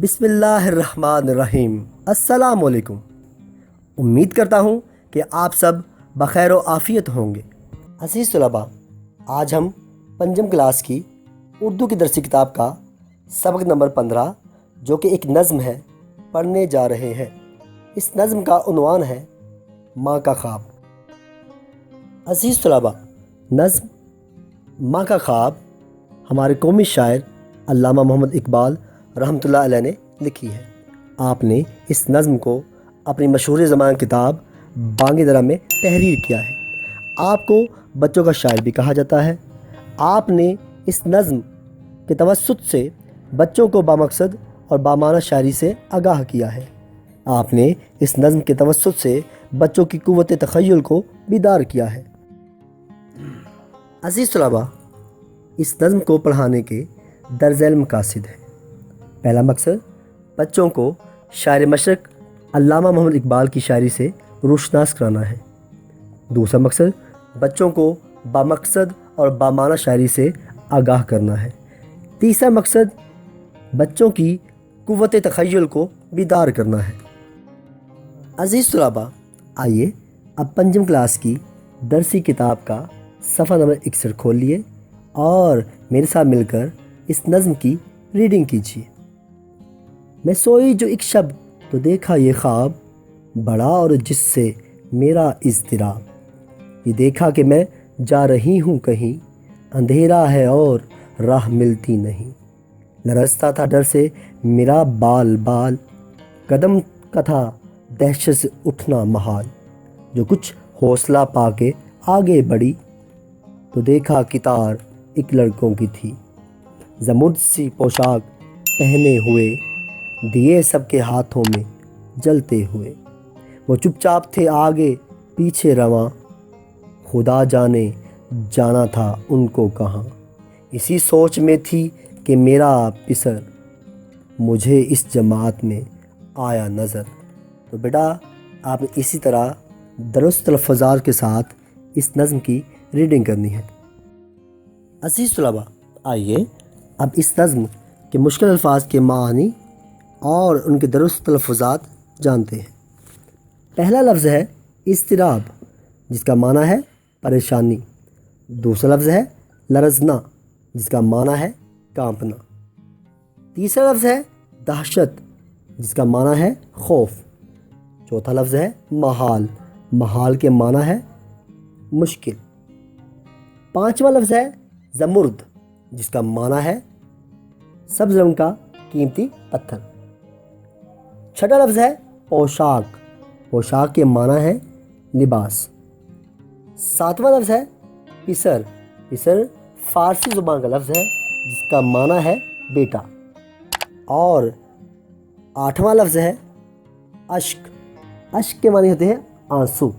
بسم اللہ الرحمن الرحیم۔ السلام علیکم۔ امید کرتا ہوں کہ آپ سب بخیر و عافیت ہوں گے۔ عزیز طلباء، آج ہم پنجم کلاس کی اردو کی درسی کتاب کا سبق نمبر 15 جو کہ ایک نظم ہے پڑھنے جا رہے ہیں۔ اس نظم کا عنوان ہے ماں کا خواب۔ عزیز طلباء، نظم ماں کا خواب ہمارے قومی شاعر علامہ محمد اقبال رحمۃ اللہ علیہ نے لکھی ہے۔ آپ نے اس نظم کو اپنی مشہور زبان کتاب بانگ درا میں تحریر کیا ہے۔ آپ کو بچوں کا شاعر بھی کہا جاتا ہے۔ آپ نے اس نظم کے توسط سے بچوں کو بامقصد اور بامعنی شاعری سے آگاہ کیا ہے۔ آپ نے اس نظم کے توسط سے بچوں کی قوت تخیل کو بیدار کیا ہے۔ عزیز طلباء، اس نظم کو پڑھانے کے درج ذیل مقاصد ہیں۔ پہلا مقصد بچوں کو شاعر مشرق علامہ محمد اقبال کی شاعری سے روشناس کرانا ہے۔ دوسرا مقصد بچوں کو بامقصد اور بامعنی شاعری سے آگاہ کرنا ہے۔ تیسرا مقصد بچوں کی قوت تخیل کو بیدار کرنا ہے۔ عزیز طلباء، آئیے اب پنجم کلاس کی درسی کتاب کا صفحہ نمبر 61 کھول لیے اور میرے ساتھ مل کر اس نظم کی ریڈنگ کیجیے۔ میں سوئی جو ایک شب تو دیکھا یہ خواب، بڑا اور جس سے میرا اضطراب، یہ دیکھا کہ میں جا رہی ہوں کہیں، اندھیرا ہے اور راہ ملتی نہیں، لرزتا تھا ڈر سے میرا بال بال، قدم کا تھا دہشت سے اٹھنا محال، جو کچھ حوصلہ پا کے آگے بڑھی تو دیکھا کتار ایک لڑکوں کی تھی، زمرد سی پوشاک پہنے ہوئے، دیے سب کے ہاتھوں میں جلتے ہوئے، وہ چپ چاپ تھے آگے پیچھے رواں، خدا جانے جانا تھا ان کو کہاں، اسی سوچ میں تھی کہ میرا پسر مجھے اس جماعت میں آیا نظر۔ تو بیٹا، آپ نے اسی طرح درست تلفظات کے ساتھ اس نظم کی ریڈنگ کرنی ہے۔ عزیز طلباء، آئیے اب اس نظم کے مشکل الفاظ کے معنی اور ان کے درست تلفظات جانتے ہیں۔ پہلا لفظ ہے اضطراب، جس کا معنی ہے پریشانی۔ دوسرا لفظ ہے لرزنا، جس کا معنی ہے کانپنا۔ تیسرا لفظ ہے دہشت، جس کا معنی ہے خوف۔ چوتھا لفظ ہے محال، محال کے معنی ہے مشکل۔ پانچواں لفظ ہے زمرد، جس کا معنی ہے سبز رنگ کا قیمتی پتھر۔ چھٹا لفظ ہے پوشاک، پوشاک کے معنی ہے لباس۔ ساتواں لفظ ہے پسر، پسر فارسی زبان کا لفظ ہے جس کا معنی ہے بیٹا۔ اور آٹھواں لفظ ہے اشک، اشک کے معنی ہوتے ہیں آنسو۔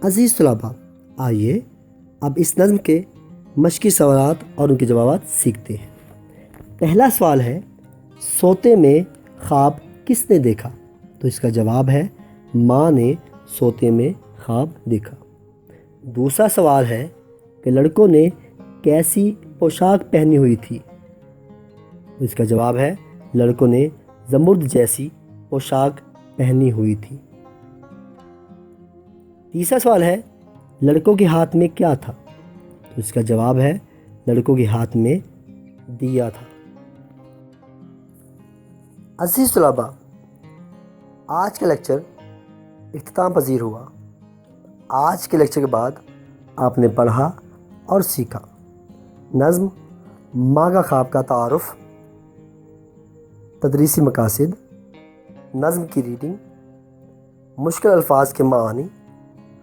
عزیز طلباء، آئیے اب اس نظم کے مشقی سوالات اور ان کے جوابات سیکھتے ہیں۔ پہلا سوال ہے سوتے میں خواب کس نے دیکھا؟ تو اس کا جواب ہے ماں نے سوتے میں خواب دیکھا۔ دوسرا سوال ہے کہ لڑکوں نے کیسی پوشاک پہنی ہوئی تھی؟ تو اس کا جواب ہے لڑکوں نے زمرد جیسی پوشاک پہنی ہوئی تھی۔ تیسرا سوال ہے لڑکوں کے ہاتھ میں کیا تھا؟ تو اس کا جواب ہے لڑکوں کے ہاتھ میں دیا تھا۔ عزیز طلباء، آج کا لیکچر اختتام پذیر ہوا۔ آج کے لیکچر کے بعد آپ نے پڑھا اور سیکھا نظم ماں کا خواب کا تعارف، تدریسی مقاصد، نظم کی ریڈنگ، مشکل الفاظ کے معانی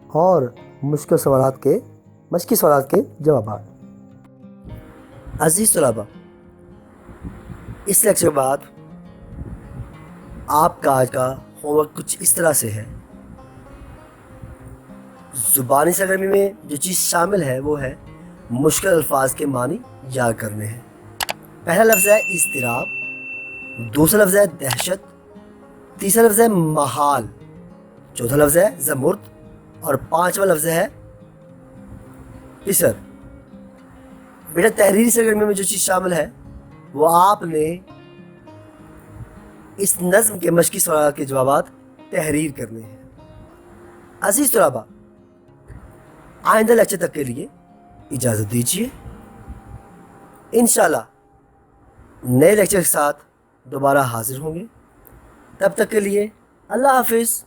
اور مشکل سوالات کے جوابات۔ عزیز طلباء، اس لیکچر کے بعد آپ کا آج کا ہوم ورک کچھ اس طرح سے ہے۔ زبانی سرگرمی میں جو چیز شامل ہے وہ ہے مشکل الفاظ کے معنی یاد کرنے ہیں۔ پہلا لفظ ہے اضطراب، دوسرا لفظ ہے دہشت، تیسرا لفظ ہے محال، چوتھا لفظ ہے زمرد اور پانچواں لفظ ہے پسر۔ بیٹا، تحریری سرگرمی میں جو چیز شامل ہے وہ آپ نے اس نظم کے مشقی سوالات کے جوابات تحریر کرنے ہیں۔ عزیز طلباء، آئندہ لیکچر تک کے لیے اجازت دیجیے۔ انشاءاللہ نئے لیکچر کے ساتھ دوبارہ حاضر ہوں گے۔ تب تک کے لیے اللہ حافظ۔